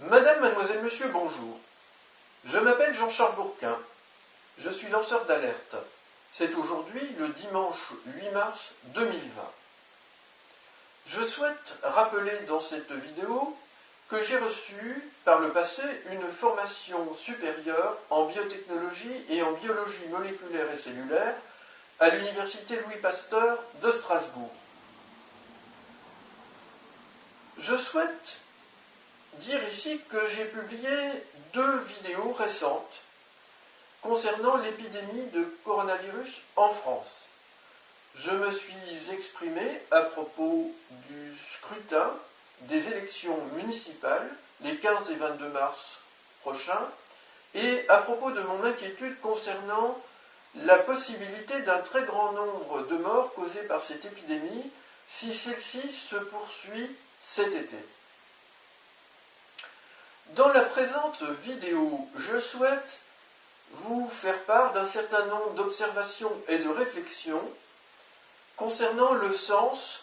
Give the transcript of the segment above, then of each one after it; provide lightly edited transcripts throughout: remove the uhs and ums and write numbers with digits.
Madame, mademoiselle, monsieur, bonjour. Je m'appelle Jean-Charles Bourquin. Je suis lanceur d'alerte. C'est aujourd'hui le dimanche 8 mars 2020. Je souhaite rappeler dans cette vidéo que j'ai reçu par le passé une formation supérieure en biotechnologie et en biologie moléculaire et cellulaire à l'université Louis Pasteur de Strasbourg. Je souhaite dire ici que j'ai publié 2 vidéos récentes concernant l'épidémie de coronavirus en France. Je me suis exprimé à propos du scrutin des élections municipales les 15 et 22 mars prochains et à propos de mon inquiétude concernant la possibilité d'un très grand nombre de morts causées par cette épidémie si celle-ci se poursuit cet été. Dans la présente vidéo, je souhaite vous faire part d'un certain nombre d'observations et de réflexions concernant le sens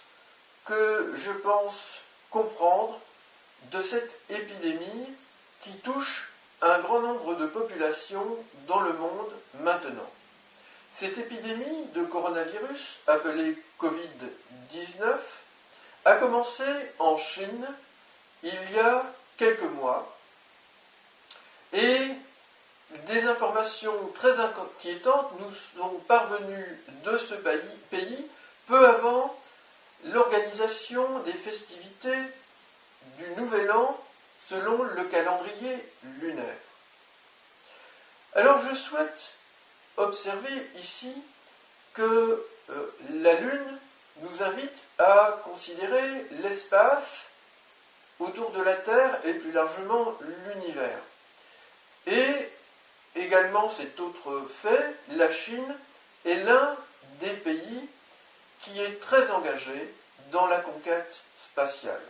que je pense comprendre de cette épidémie qui touche un grand nombre de populations dans le monde maintenant. Cette épidémie de coronavirus, appelée Covid-19, a commencé en Chine il y a quelques mois et des informations très inquiétantes nous sont parvenues de ce pays peu avant l'organisation des festivités du Nouvel An selon le calendrier lunaire. Alors je souhaite observer ici que la Lune nous invite à considérer l'espace autour de la Terre et plus largement l'univers. Et également cet autre fait, la Chine est l'un des pays qui est très engagé dans la conquête spatiale.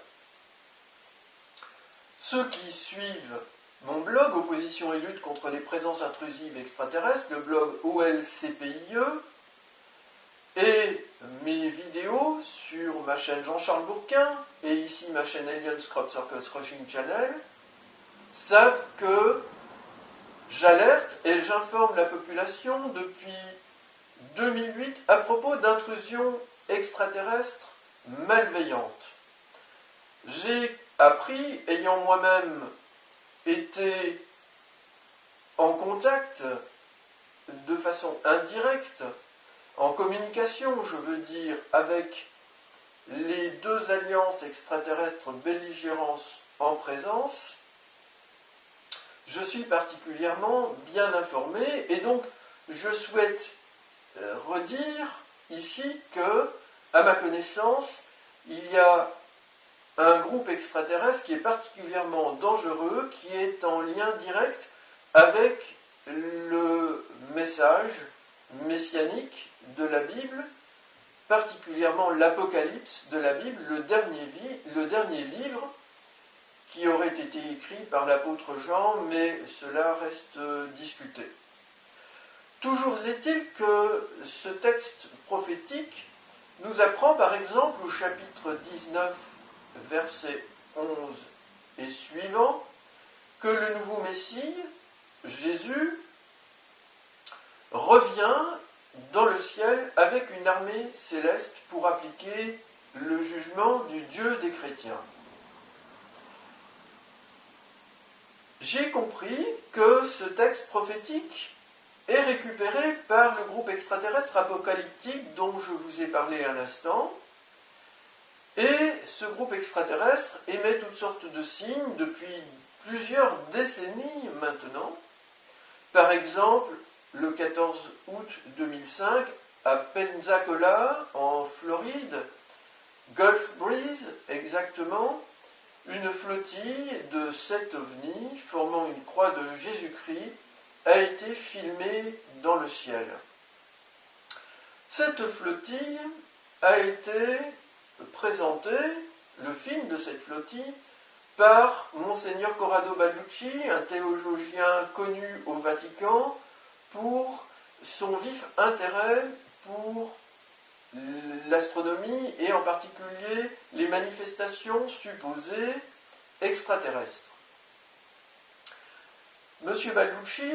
Ceux qui suivent mon blog Opposition et lutte contre les présences intrusives extraterrestres, le blog OLCPIE, et mes vidéos sur ma chaîne Jean-Charles Bourquin et ici ma chaîne Alien Crop Circus Rushing Channel, savent que j'alerte et j'informe la population depuis 2008 à propos d'intrusions extraterrestres malveillantes. J'ai appris, ayant moi-même été en contact de façon indirecte, en communication, je veux dire, avec les 2 alliances extraterrestres belligérantes en présence, je suis particulièrement bien informé et donc je souhaite redire ici que, à ma connaissance, il y a un groupe extraterrestre qui est particulièrement dangereux, qui est en lien direct avec le message messianique de la Bible, particulièrement l'Apocalypse de la Bible, le dernier livre qui aurait été écrit par l'apôtre Jean, mais cela reste discuté. Toujours est-il que ce texte prophétique nous apprend par exemple au chapitre 19, versets 11 et suivants, que le nouveau Messie, Jésus, revient dans le ciel avec une armée céleste pour appliquer le jugement du Dieu des chrétiens. J'ai compris que ce texte prophétique est récupéré par le groupe extraterrestre apocalyptique dont je vous ai parlé à l'instant, et ce groupe extraterrestre émet toutes sortes de signes depuis plusieurs décennies maintenant. Par exemple, le 14 août 2005, à Pensacola, en Floride, Gulf Breeze exactement, une flottille de 7 ovnis formant une croix de Jésus-Christ a été filmée dans le ciel. Cette flottille a été présentée, le film de cette flottille, par Monseigneur Corrado Balducci, un théologien connu au Vatican, pour son vif intérêt pour l'astronomie et en particulier les manifestations supposées extraterrestres. M. Balducci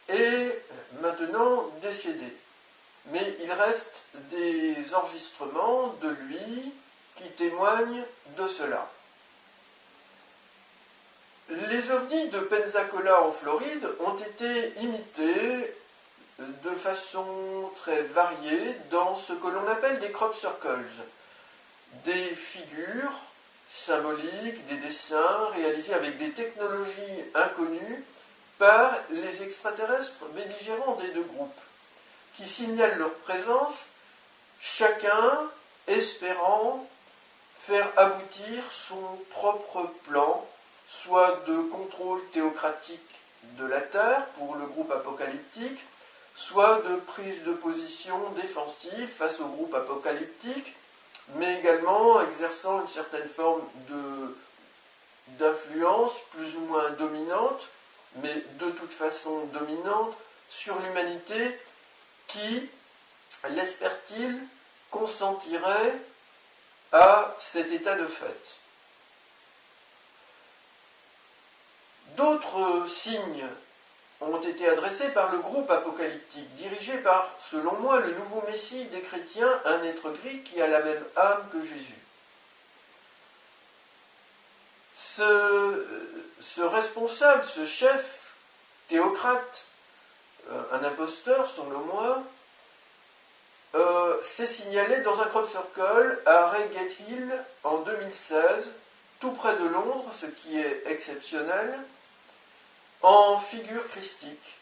est maintenant décédé, mais il reste des enregistrements de lui qui témoignent de cela. Les ovnis de Pensacola en Floride ont été imités de façon très variée dans ce que l'on appelle des crop circles, des figures symboliques, des dessins réalisés avec des technologies inconnues par les extraterrestres belligérants des deux groupes, qui signalent leur présence, chacun espérant faire aboutir son propre plan, soit de contrôle théocratique de la Terre pour le groupe apocalyptique, soit de prise de position défensive face au groupe apocalyptique, mais également exerçant une certaine forme d'influence plus ou moins dominante, mais de toute façon dominante, sur l'humanité qui, l'espère-t-il, consentirait à cet état de fait. D'autres signes ont été adressés par le groupe apocalyptique, dirigé par, selon moi, le nouveau Messie des chrétiens, un être gris qui a la même âme que Jésus. Ce responsable, ce chef théocrate, un imposteur selon moi, s'est signalé dans un crop circle à Reigate Hill en 2016, tout près de Londres, ce qui est exceptionnel, en figure christique,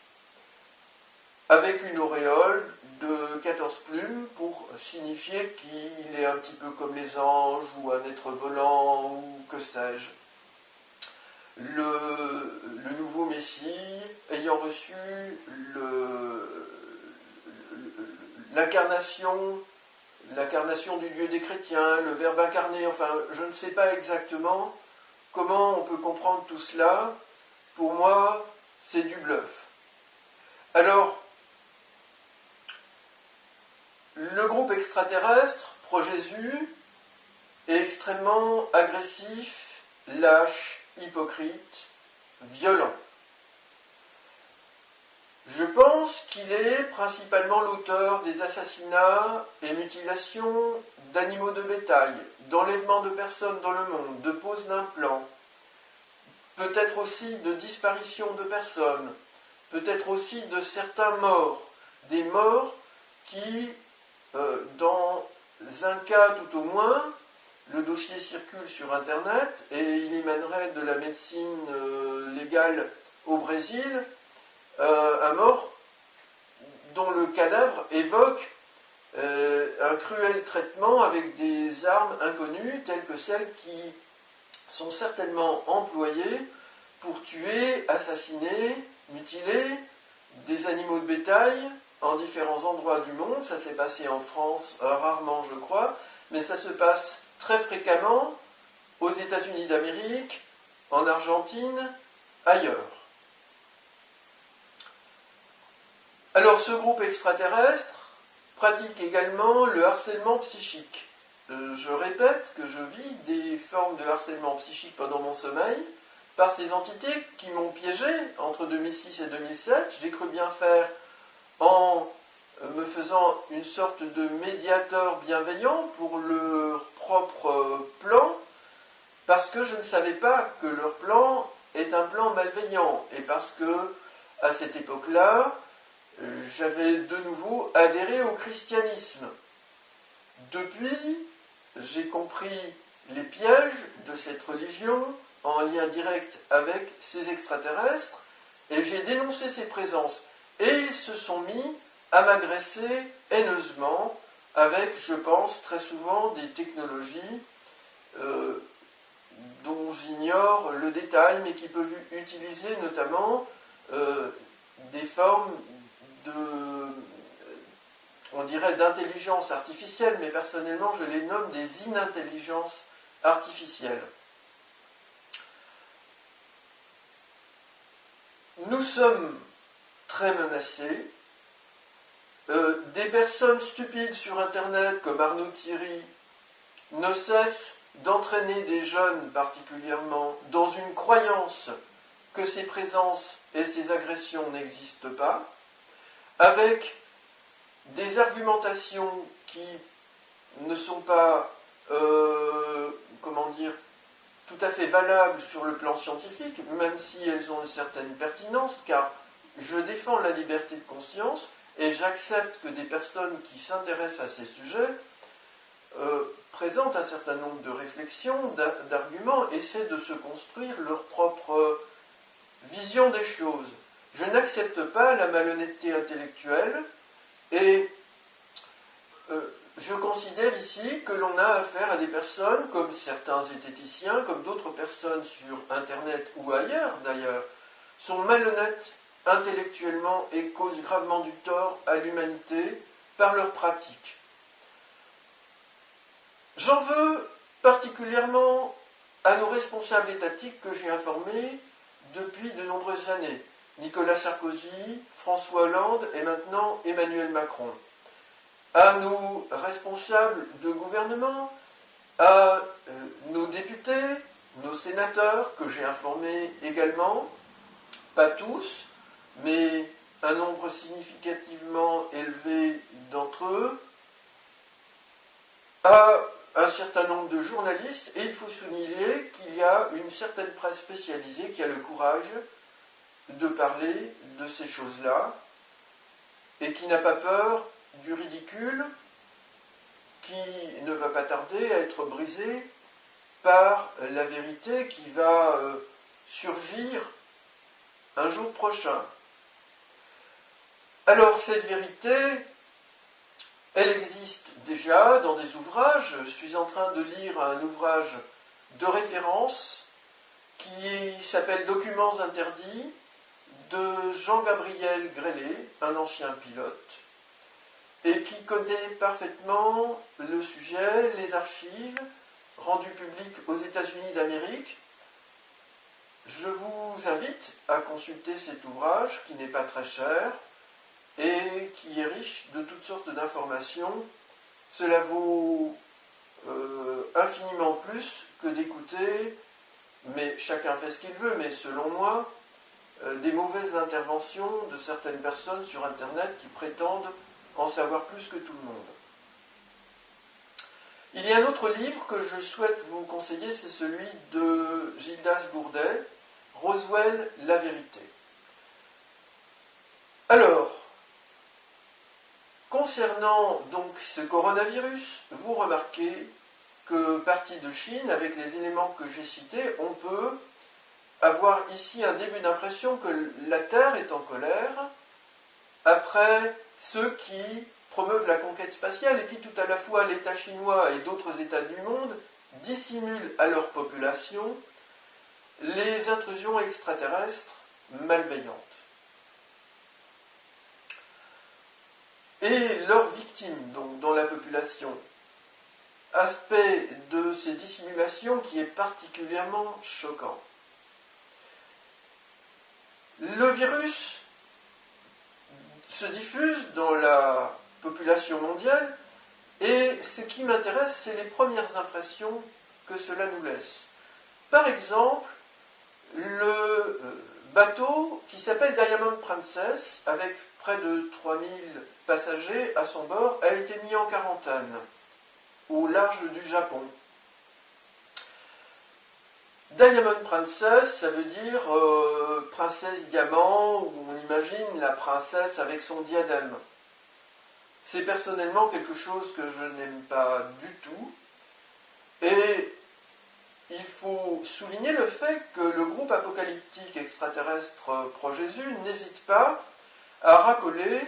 avec une auréole de 14 plumes pour signifier qu'il est un petit peu comme les anges ou un être volant ou que sais-je. Le nouveau Messie ayant reçu l'incarnation du Dieu des chrétiens, le Verbe incarné, enfin je ne sais pas exactement comment on peut comprendre tout cela. Pour moi, c'est du bluff. Alors, le groupe extraterrestre, pro-Jésus, est extrêmement agressif, lâche, hypocrite, violent. Je pense qu'il est principalement l'auteur des assassinats et mutilations d'animaux de bétail, d'enlèvement de personnes dans le monde, de pose d'implants, peut-être aussi de disparition de personnes, peut-être aussi de certains morts, des morts qui, dans un cas tout au moins, le dossier circule sur Internet et il émanerait de la médecine légale au Brésil, un mort dont le cadavre évoque un cruel traitement avec des armes inconnues telles que celles qui sont certainement employées pour tuer, assassiner, mutiler des animaux de bétail en différents endroits du monde. Ça s'est passé en France, rarement je crois, mais ça se passe très fréquemment aux États-Unis d'Amérique, en Argentine, ailleurs. Alors ce groupe extraterrestre pratique également le harcèlement psychique. Je répète que je vis des formes de harcèlement psychique pendant mon sommeil par ces entités qui m'ont piégé entre 2006 et 2007. J'ai cru bien faire en me faisant une sorte de médiateur bienveillant pour leur propre plan, parce que je ne savais pas que leur plan est un plan malveillant, et parce que, à cette époque-là, j'avais de nouveau adhéré au christianisme. Depuis, j'ai compris les pièges de cette religion en lien direct avec ces extraterrestres, et j'ai dénoncé ces présences. Et ils se sont mis à m'agresser haineusement avec, je pense, très souvent des technologies dont j'ignore le détail, mais qui peuvent utiliser notamment des formes on dirait d'intelligence artificielle, mais personnellement je les nomme des inintelligences artificielles. Nous sommes très menacés. Des personnes stupides sur Internet comme Arnaud Thierry ne cessent d'entraîner des jeunes particulièrement dans une croyance que ces présences et ces agressions n'existent pas, avec des argumentations qui ne sont pas, tout à fait valables sur le plan scientifique, même si elles ont une certaine pertinence, car je défends la liberté de conscience et j'accepte que des personnes qui s'intéressent à ces sujets présentent un certain nombre de réflexions, d'arguments, essaient de se construire leur propre vision des choses. Je n'accepte pas la malhonnêteté intellectuelle et je considère ici que l'on a affaire à des personnes, comme certains zététiciens, comme d'autres personnes sur Internet ou ailleurs d'ailleurs, sont malhonnêtes intellectuellement et causent gravement du tort à l'humanité par leurs pratiques. J'en veux particulièrement à nos responsables étatiques que j'ai informés depuis de nombreuses années. Nicolas Sarkozy, François Hollande et maintenant Emmanuel Macron. À nos responsables de gouvernement, à nos députés, nos sénateurs, que j'ai informés également, pas tous, mais un nombre significativement élevé d'entre eux, à un certain nombre de journalistes, et il faut souligner qu'il y a une certaine presse spécialisée qui a le courage de parler de ces choses-là, et qui n'a pas peur du ridicule, qui ne va pas tarder à être brisé par la vérité qui va surgir un jour prochain. Alors cette vérité, elle existe déjà dans des ouvrages. Je suis en train de lire un ouvrage de référence qui s'appelle Documents interdits de Jean-Gabriel Grélé, un ancien pilote, et qui connaît parfaitement le sujet, les archives rendues publiques aux États-Unis d'Amérique. Je vous invite à consulter cet ouvrage qui n'est pas très cher et qui est riche de toutes sortes d'informations. Cela vaut infiniment plus que d'écouter, mais chacun fait ce qu'il veut, mais selon moi, des mauvaises interventions de certaines personnes sur Internet qui prétendent en savoir plus que tout le monde. Il y a un autre livre que je souhaite vous conseiller, c'est celui de Gildas Bourdet, Roswell, la vérité. Alors, concernant donc ce coronavirus, vous remarquez que parti de Chine, avec les éléments que j'ai cités, on peut avoir ici un début d'impression que la Terre est en colère après ceux qui promeuvent la conquête spatiale et qui, tout à la fois l'État chinois et d'autres États du monde, dissimulent à leur population les intrusions extraterrestres malveillantes. Et leurs victimes, donc dans la population, aspect de ces dissimulations qui est particulièrement choquant. Le virus se diffuse dans la population mondiale et ce qui m'intéresse, c'est les premières impressions que cela nous laisse. Par exemple, le bateau qui s'appelle Diamond Princess, avec près de 3000 passagers à son bord, a été mis en quarantaine au large du Japon. Diamond Princess, ça veut dire princesse diamant, où on imagine la princesse avec son diadème. C'est personnellement quelque chose que je n'aime pas du tout. Et il faut souligner le fait que le groupe apocalyptique extraterrestre pro-Jésus n'hésite pas à racoler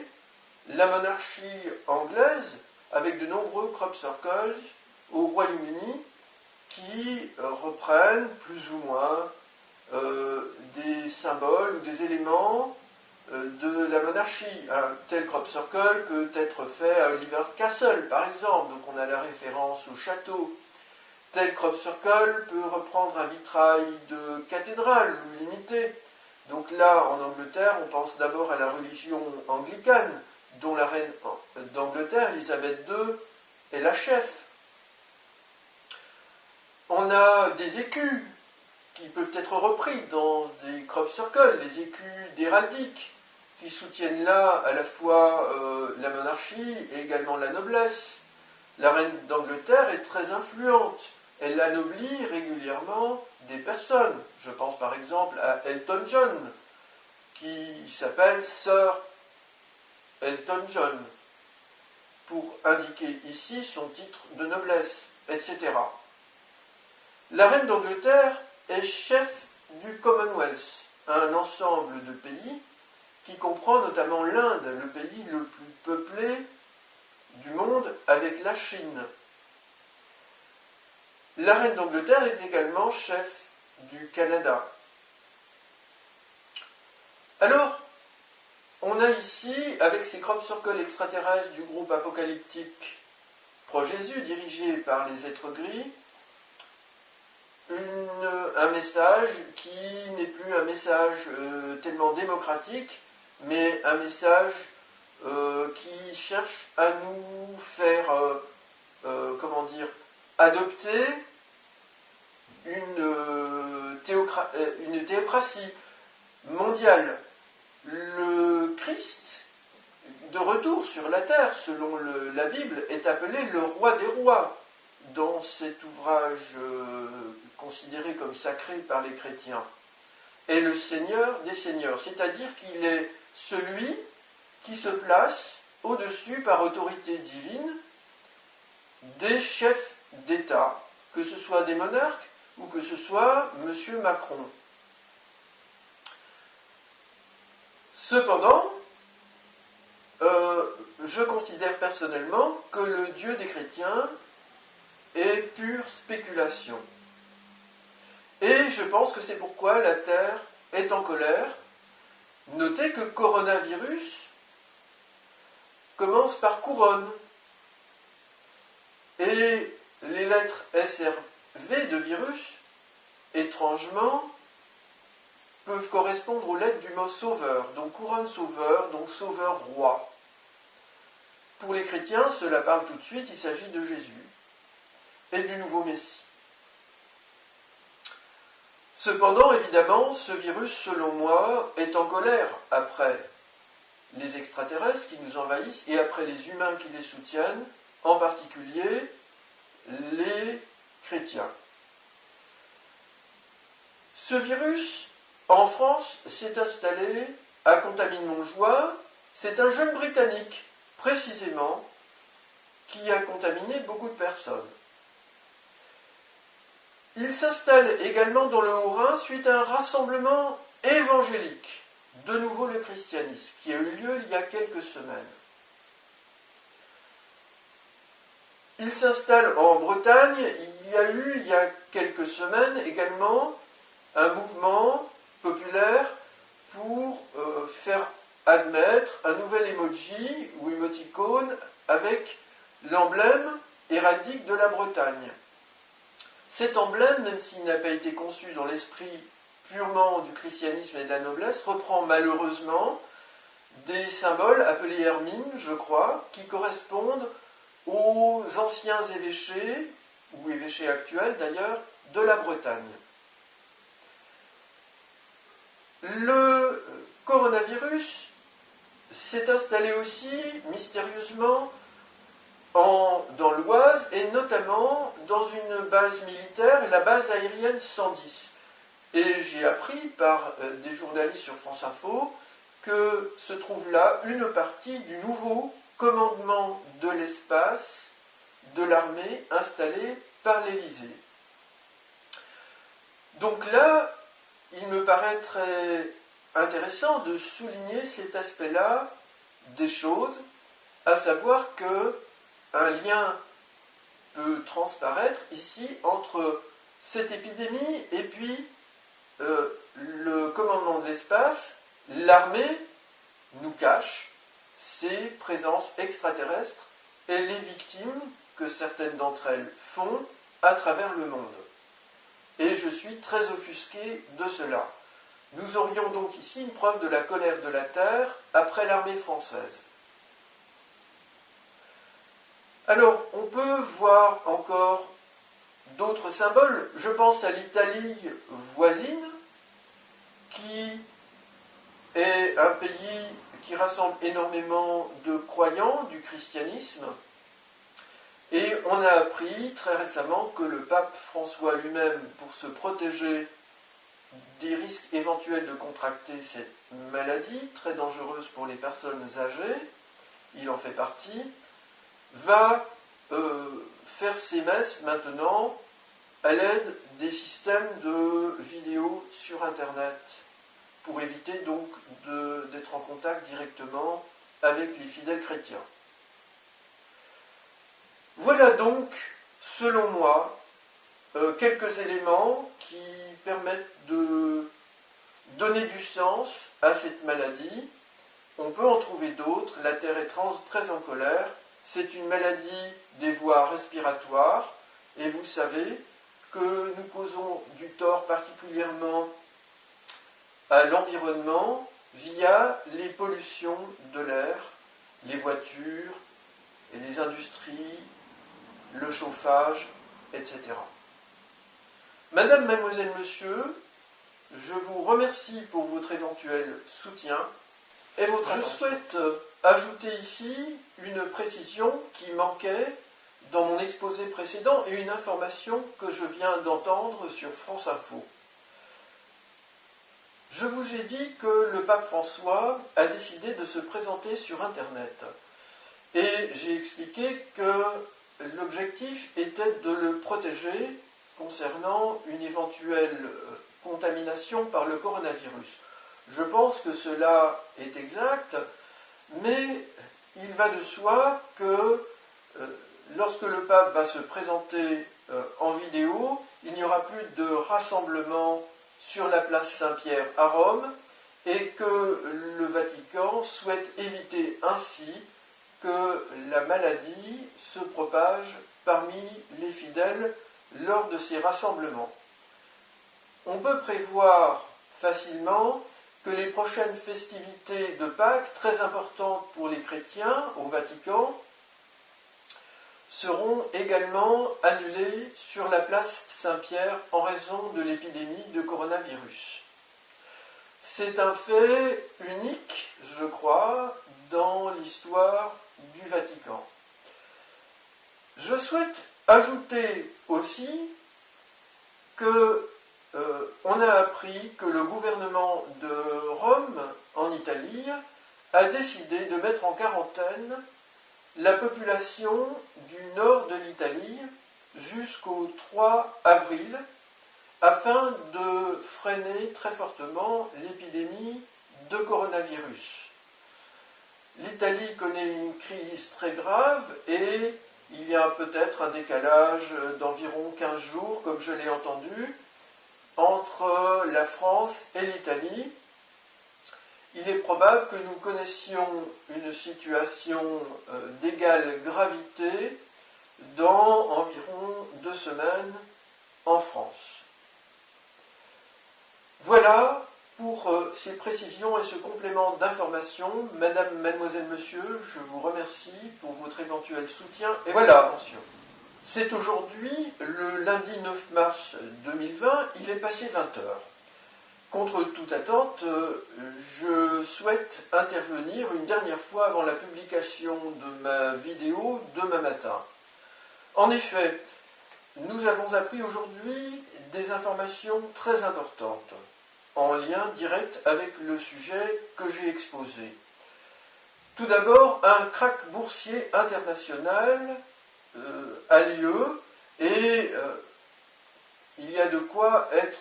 la monarchie anglaise avec de nombreux crop circles au Royaume-Uni qui reprennent plus ou moins des symboles ou des éléments de la monarchie. Un tel crop circle peut être fait à Oliver Castle, par exemple, donc on a la référence au château. Tel crop circle peut reprendre un vitrail de cathédrale ou limité. Donc là, en Angleterre, on pense d'abord à la religion anglicane, dont la reine d'Angleterre, Élisabeth II, est la chef. On a des écus qui peuvent être repris dans des crop circles, les écus d'héraldique, qui soutiennent là à la fois la monarchie et également la noblesse. La reine d'Angleterre est très influente. Elle anoblit régulièrement des personnes. Je pense par exemple à Elton John, qui s'appelle Sir Elton John, pour indiquer ici son titre de noblesse, etc. La reine d'Angleterre est chef du Commonwealth, un ensemble de pays qui comprend notamment l'Inde, le pays le plus peuplé du monde avec la Chine. La reine d'Angleterre est également chef du Canada. Alors, on a ici, avec ces crop circles extraterrestres du groupe apocalyptique Pro-Jésus, dirigé par les êtres gris, un message qui n'est plus un message tellement démocratique, mais un message qui cherche à nous faire, adopter une théocratie mondiale. Le Christ, de retour sur la terre, selon la Bible, est appelé le roi des rois dans cet ouvrage considéré comme sacré par les chrétiens. Et le Seigneur des seigneurs, c'est-à-dire qu'il est celui qui se place au-dessus, par autorité divine, des chefs d'État, que ce soit des monarques ou que ce soit M. Macron. Cependant, je considère personnellement que le Dieu des chrétiens est pure spéculation. Et je pense que c'est pourquoi la Terre est en colère. Notez que coronavirus commence par couronne. Et les lettres SRV de virus, étrangement, peuvent correspondre aux lettres du mot sauveur. Donc couronne sauveur, donc sauveur roi. Pour les chrétiens, cela parle tout de suite, il s'agit de Jésus et du nouveau Messie. Cependant, évidemment, ce virus, selon moi, est en colère après les extraterrestres qui nous envahissent et après les humains qui les soutiennent, en particulier les chrétiens. Ce virus, en France, s'est installé à Contamine-Montjoie. C'est un jeune Britannique, précisément, qui a contaminé beaucoup de personnes. Il s'installe également dans le Haut-Rhin suite à un rassemblement évangélique, de nouveau le christianisme, qui a eu lieu il y a quelques semaines. Il s'installe en Bretagne. Il y a eu, il y a quelques semaines également, un mouvement populaire pour faire admettre un nouvel emoji ou émoticône avec l'emblème héraldique de la Bretagne. Cet emblème, même s'il n'a pas été conçu dans l'esprit purement du christianisme et de la noblesse, reprend malheureusement des symboles appelés hermines, je crois, qui correspondent aux anciens évêchés, ou évêchés actuels d'ailleurs, de la Bretagne. Le coronavirus s'est installé aussi mystérieusement dans l'Oise et notamment dans une base militaire, la base aérienne 110. Et j'ai appris par des journalistes sur France Info que se trouve là une partie du nouveau commandement de l'espace de l'armée installé par l'Élysée. Donc là, il me paraît très intéressant de souligner cet aspect-là des choses, à savoir que un lien peut transparaître ici entre cette épidémie et puis le commandement de l'espace. L'armée nous cache ces présences extraterrestres et les victimes que certaines d'entre elles font à travers le monde. Et je suis très offusqué de cela. Nous aurions donc ici une preuve de la colère de la Terre après l'armée française. Alors, on peut voir encore d'autres symboles. Je pense à l'Italie voisine, qui est un pays qui rassemble énormément de croyants du christianisme. Et on a appris très récemment que le pape François lui-même, pour se protéger des risques éventuels de contracter cette maladie, très dangereuse pour les personnes âgées, il en fait partie, va faire ses messes maintenant à l'aide des systèmes de vidéos sur Internet, pour éviter donc d'être en contact directement avec les fidèles chrétiens. Voilà donc, selon moi, quelques éléments qui permettent de donner du sens à cette maladie. On peut en trouver d'autres. La Terre est très en colère. C'est une maladie des voies respiratoires. Et vous savez que nous causons du tort particulièrement à l'environnement via les pollutions de l'air, les voitures, et les industries, le chauffage, etc. Madame, mademoiselle, monsieur, je vous remercie pour votre éventuel soutien et votre attention. Je souhaite ajouter ici une précision qui manquait dans mon exposé précédent et une information que je viens d'entendre sur France Info. Je vous ai dit que le pape François a décidé de se présenter sur Internet. Et j'ai expliqué que l'objectif était de le protéger concernant une éventuelle contamination par le coronavirus. Je pense que cela est exact, mais il va de soi que lorsque le pape va se présenter en vidéo, il n'y aura plus de rassemblement sur la place Saint-Pierre à Rome et que le Vatican souhaite éviter ainsi que la maladie se propage parmi les fidèles lors de ces rassemblements. On peut prévoir facilement que les prochaines festivités de Pâques, très importantes pour les chrétiens au Vatican, seront également annulées sur la place Saint-Pierre en raison de l'épidémie de coronavirus. C'est un fait unique, je crois, dans l'histoire du Vatican. Je souhaite ajouter aussi que on a appris que le gouvernement de Rome, en Italie, a décidé de mettre en quarantaine la population du nord de l'Italie jusqu'au 3 avril, afin de freiner très fortement l'épidémie de coronavirus. L'Italie connaît une crise très grave et il y a peut-être un décalage d'environ 15 jours, comme je l'ai entendu, entre la France et l'Italie. Il est probable que nous connaissions une situation d'égale gravité dans environ 2 semaines en France. Voilà pour ces précisions et ce complément d'information. Madame, mademoiselle, monsieur, je vous remercie pour votre éventuel soutien et votre attention. C'est aujourd'hui, le lundi 9 mars 2020, il est passé 20 heures. Contre toute attente, je souhaite intervenir une dernière fois avant la publication de ma vidéo demain matin. En effet, nous avons appris aujourd'hui des informations très importantes, en lien direct avec le sujet que j'ai exposé. Tout d'abord, un krach boursier international a lieu et il y a de quoi être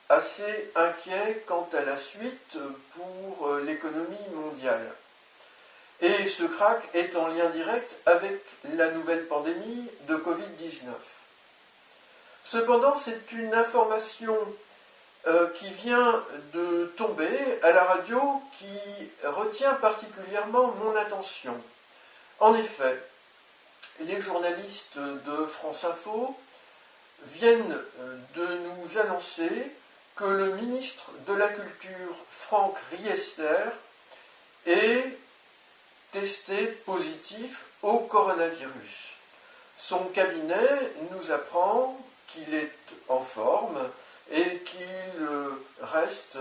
assez inquiet quant à la suite pour l'économie mondiale. Et ce krach est en lien direct avec la nouvelle pandémie de Covid-19. Cependant, c'est une information qui vient de tomber à la radio qui retient particulièrement mon attention. En effet, les journalistes de France Info viennent de nous annoncer que le ministre de la Culture, Franck Riester, est testé positif au coronavirus. Son cabinet nous apprend qu'il est en forme et qu'il reste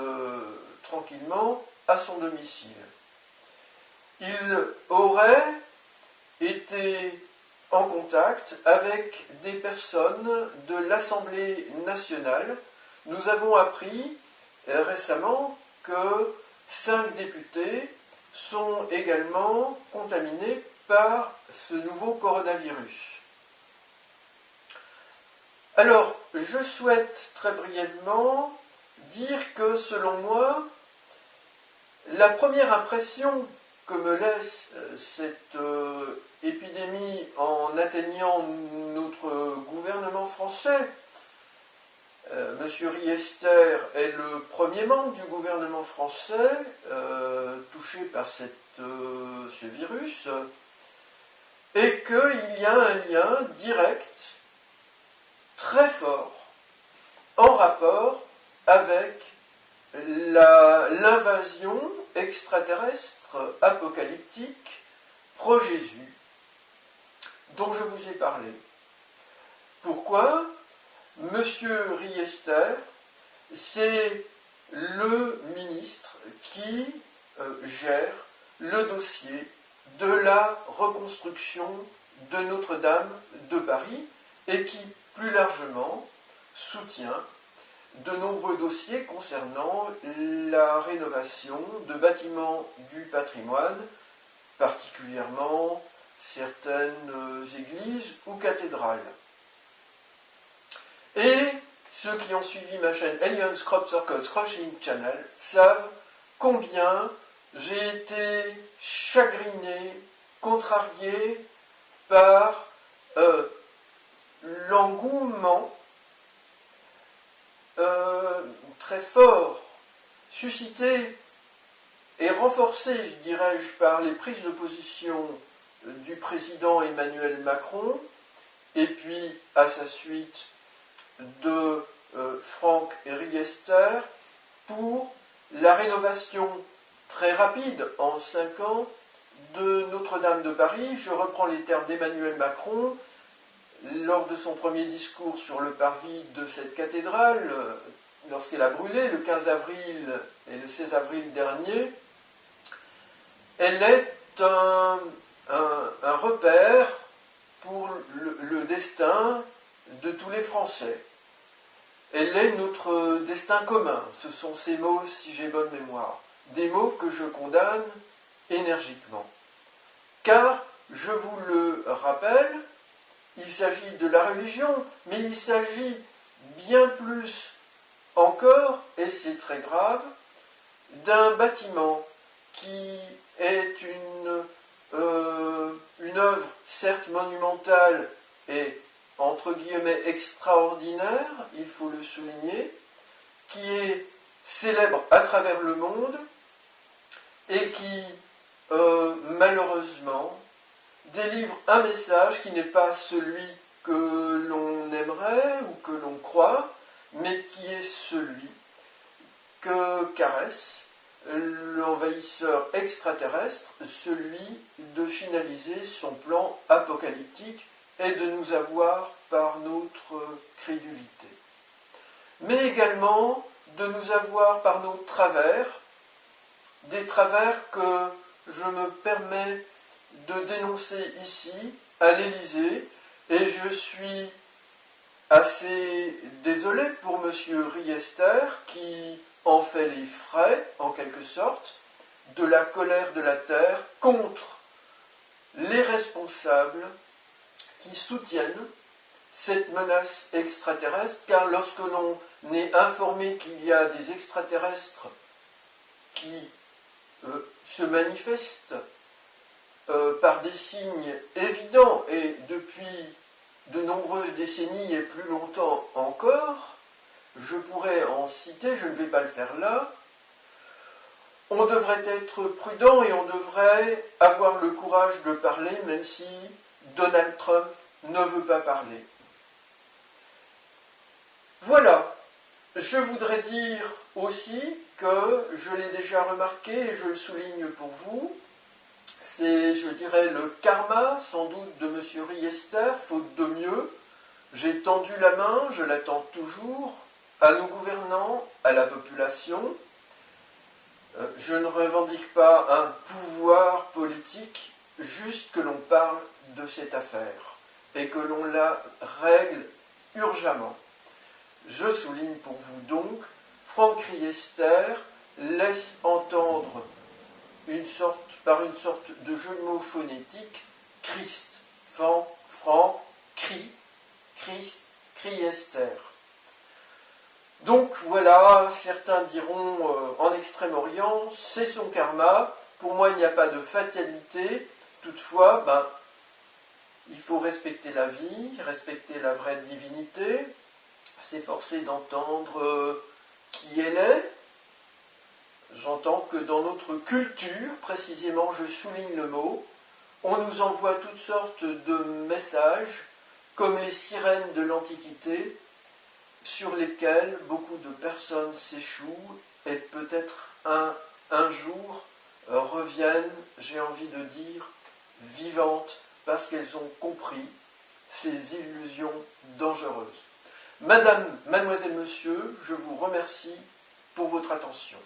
tranquillement à son domicile. Il aurait été en contact avec des personnes de l'Assemblée nationale. Nous avons appris récemment que 5 députés sont également contaminés par ce nouveau coronavirus. Alors, je souhaite très brièvement dire que, selon moi, la première impression que me laisse cette épidémie en atteignant notre gouvernement français, Monsieur Riester est le premier membre du gouvernement français touché par ce virus, et qu'il y a un lien direct, très fort, en rapport avec l'invasion extraterrestre apocalyptique pro-Jésus dont je vous ai parlé. Pourquoi ? Monsieur Riester, c'est le ministre qui gère le dossier de la reconstruction de Notre-Dame de Paris et qui, plus largement, soutient de nombreux dossiers concernant la rénovation de bâtiments du patrimoine, particulièrement certaines églises ou cathédrales. Et ceux qui ont suivi ma chaîne Aliens Crop Circles Crushing Channel savent combien j'ai été chagriné, contrarié par l'engouement très fort suscité et renforcé, dirais-je, par les prises de position du président Emmanuel Macron et puis à sa suite de Franck Riester pour la rénovation très rapide en 5 ans de Notre-Dame de Paris. Je reprends les termes d'Emmanuel Macron lors de son premier discours sur le parvis de cette cathédrale, lorsqu'elle a brûlé le 15 avril et le 16 avril dernier. Elle est un repère pour le destin de tous les Français. Elle est notre destin commun. Ce sont ces mots, si j'ai bonne mémoire. Des mots que je condamne énergiquement. Car, je vous le rappelle, il s'agit de la religion, mais il s'agit bien plus encore, et c'est très grave, d'un bâtiment qui est une œuvre certes monumentale et entre guillemets extraordinaire, il faut le souligner, qui est célèbre à travers le monde et qui malheureusement délivre un message qui n'est pas celui que l'on aimerait ou que l'on croit, mais qui est celui que caresse l'envahisseur extraterrestre, celui de finaliser son plan apocalyptique et de nous avoir par notre crédulité. Mais également de nous avoir par nos travers, des travers que je me permets de dénoncer ici, à l'Élysée, et je suis assez désolé pour M. Riester, qui en fait les frais, en quelque sorte, de la colère de la Terre contre les responsables qui soutiennent cette menace extraterrestre, car lorsque l'on est informé qu'il y a des extraterrestres qui se manifestent par des signes évidents et depuis de nombreuses décennies et plus longtemps encore, je pourrais en citer, je ne vais pas le faire là, on devrait être prudent et on devrait avoir le courage de parler même si Donald Trump ne veut pas parler. Voilà, je voudrais dire aussi que je l'ai déjà remarqué et je le souligne pour vous, c'est, je dirais, le karma, sans doute, de M. Riester, faute de mieux, J'ai tendu la main, je la tends toujours, à nos gouvernants, à la population. Je ne revendique pas un pouvoir politique, juste que l'on parle de cette affaire et que l'on la règle urgemment. Je souligne pour vous donc, Franck Riester laisse entendre par une sorte de jeu de mots phonétique, Christ, Franck, Christ, Riester. Donc voilà, certains diront en Extrême-Orient, c'est son karma. Pour moi, il n'y a pas de fatalité. Toutefois, il faut respecter la vie, respecter la vraie divinité, s'efforcer d'entendre qui elle est. J'entends que dans notre culture, précisément, je souligne le mot, on nous envoie toutes sortes de messages, comme les sirènes de l'Antiquité, sur lesquelles beaucoup de personnes s'échouent et peut-être un jour reviennent, j'ai envie de dire, vivantes, parce qu'elles ont compris ces illusions dangereuses. Madame, mademoiselle, monsieur, je vous remercie pour votre attention.